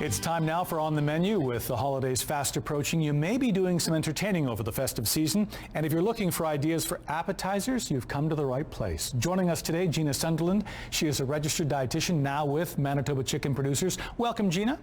It's time now for On the Menu. With the holidays fast approaching, you may be doing some entertaining over the festive season. And if you're looking for ideas for appetizers, you've come to the right place. Joining us today, Gina Sunderland. She is a registered dietitian now with Manitoba Chicken Producers. Welcome, Gina.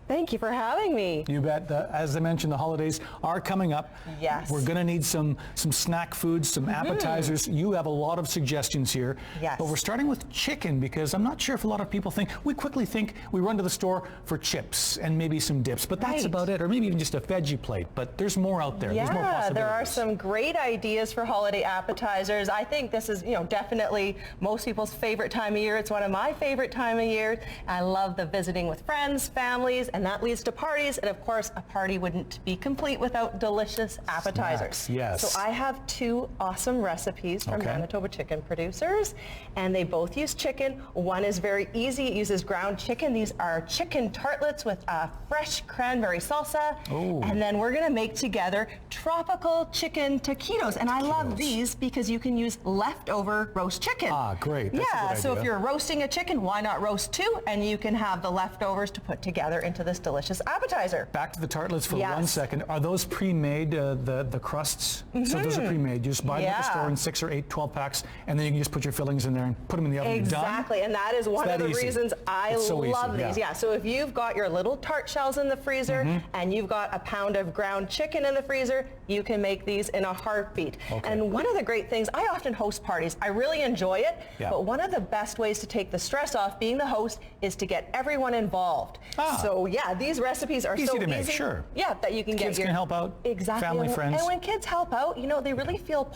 Thank you for having me. You bet. As I mentioned, the holidays are coming up. Yes. We're going to need some snack foods, some appetizers. You have a lot of suggestions here. Yes. But we're starting with chicken because I'm not sure if a lot of people think, we quickly think we run to the store for chips and maybe some dips, but that's about it. Or maybe even just a veggie plate. But there's more out there. Yeah, there's more possibilities. there are some great ideas for holiday appetizers. I think this is, definitely most people's favorite time of year. It's one of my favorite time of year. I love the visiting with friends, families, and that leads to parties. And of course, a party wouldn't be complete without delicious appetizers. Snacks, yes. So I have two awesome recipes from Manitoba Chicken Producers, and they both use chicken. One is very easy. It uses ground chicken. These are chicken tartlets with fresh cranberry salsa. Ooh. And then we're going to make together tropical chicken taquitos. And I love these because you can use leftover roast chicken. Ah, great. That's a good so idea. if you're roasting a chicken, why not roast two? And you can have the leftovers to put together into this delicious appetizer. Back to the tartlets for Yes. 1 second. Are those pre-made, the crusts? So those are pre-made. You just buy them at the store in 6 or 8, 12 packs, and then you can just put your fillings in there and put them in the oven. Exactly, and that is one of the reasons I love these. Yeah, so if you've got your little tart shells in the freezer and you've got a pound of ground chicken in the freezer, you can make these in a heartbeat. Okay. And one of the great things, I often host parties. I really enjoy it, but one of the best ways to take the stress off being the host is to get everyone involved. So yeah, these recipes are easy so to make, easy. sure. Yeah, that you can Kids get your can help out. Exactly. Family, friends. And when kids help out, they really feel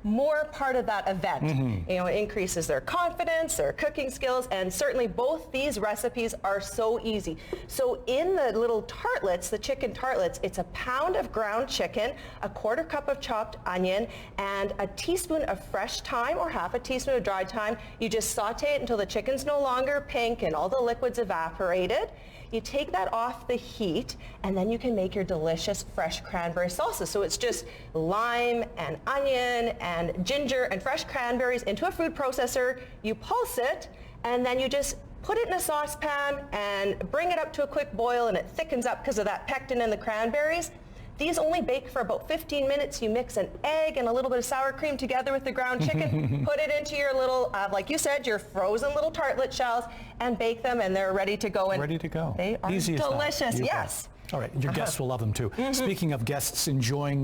more part of that event. It increases their confidence, their cooking skills, and certainly both these recipes are so easy. So in the little tartlets, the chicken tartlets, it's a pound of ground chicken, a quarter cup of chopped onion, and a teaspoon of fresh thyme or half a teaspoon of dried thyme. You just saute it until the chicken's no longer pink and all the liquid's evaporated. You take that off the heat, and then you can make your delicious fresh cranberry salsa. So it's just lime and onion and ginger and fresh cranberries into a food processor. You pulse it, and then you just put it in a saucepan and bring it up to a quick boil, and it thickens up because of that pectin in the cranberries. These only bake for about 15 minutes. You mix an egg and a little bit of sour cream together with the ground chicken, put it into your little, like you said, your frozen little tartlet shells, and bake them, and they're ready to go. Ready to go. They are Easy delicious, yes. All right, your guests will love them too. Speaking of guests enjoying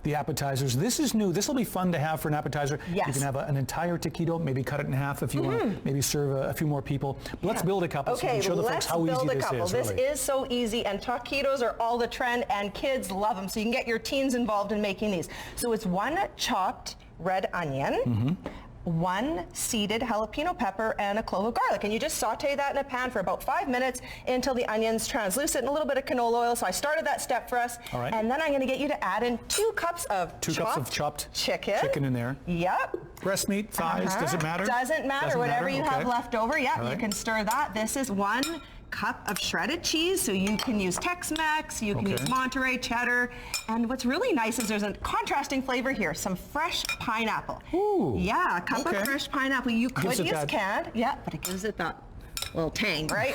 the appetizers, this is new. This will be fun to have for an appetizer. Yes. You can have an entire taquito, maybe cut it in half if you want, maybe serve a few more people. But let's build a couple so you can show the folks how easy this is. This is so easy, and taquitos are all the trend, and kids love them, so you can get your teens involved in making these. So it's 1 chopped red onion, 1 seeded jalapeno pepper, and a clove of garlic. And you just saute that in a pan for about 5 minutes until the onion's translucent, and a little bit of canola oil. So I started that step for us. All right. And then I'm going to get you to add in 2 cups of chopped chicken. Chicken in there. Yep. Breast meat, thighs, does it matter? Doesn't matter. Whatever you have left over. Yep, Right. you can stir that. This is 1 cup of shredded cheese, so you can use Tex-Mex, you can use Monterey cheddar, and what's really nice is there's a contrasting flavor here, some fresh pineapple. Ooh. Yeah, a cup of fresh pineapple. You could use canned, but it gives it that little tang, right?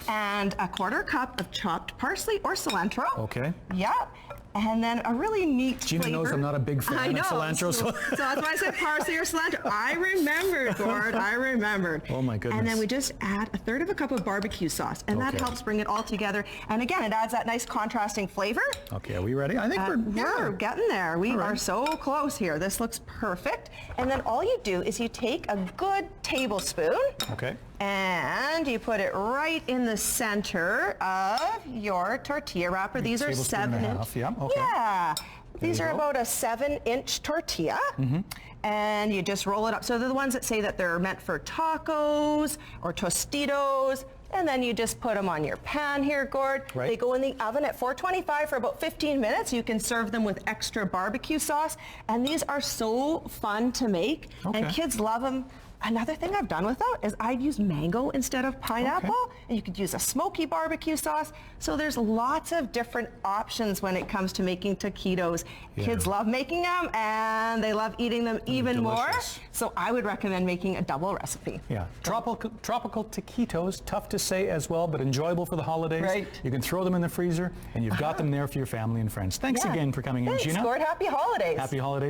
And a quarter cup of chopped parsley or cilantro. Okay. Yep. And then a really neat Gina flavor. knows I'm not a big fan of cilantro. So that's why I said parsley or cilantro. I remembered, Gord. I remembered. Oh, my goodness. And then we just add a third of a cup of barbecue sauce, and that helps bring it all together. And again, it adds that nice contrasting flavver. Okay, are we ready? I think We're getting there. We are so close here. This looks perfect. And then all you do is you take a good tablespoon. Okay. And you put it right in the center of your tortilla wrapper. These are 7-inch. Yeah. These are about a 7-inch tortilla. And you just roll it up. So they're the ones that say that they're meant for tacos or Tostitos. And then you just put them on your pan here, Gord. Right. They go in the oven at 425 for about 15 minutes. You can serve them with extra barbecue sauce. And these are so fun to make. And kids love them. Another thing I've done with that is I'd use mango instead of pineapple, and you could use a smoky barbecue sauce. So there's lots of different options when it comes to making taquitos. Kids love making them, and they love eating them even more. So I would recommend making a double recipe. Yeah, tropical taquitos, tough to say as well, but enjoyable for the holidays. Right. You can throw them in the freezer, and you've got them there for your family and friends. Thanks again for coming in, Gina. Gord. Happy holidays. Happy holidays.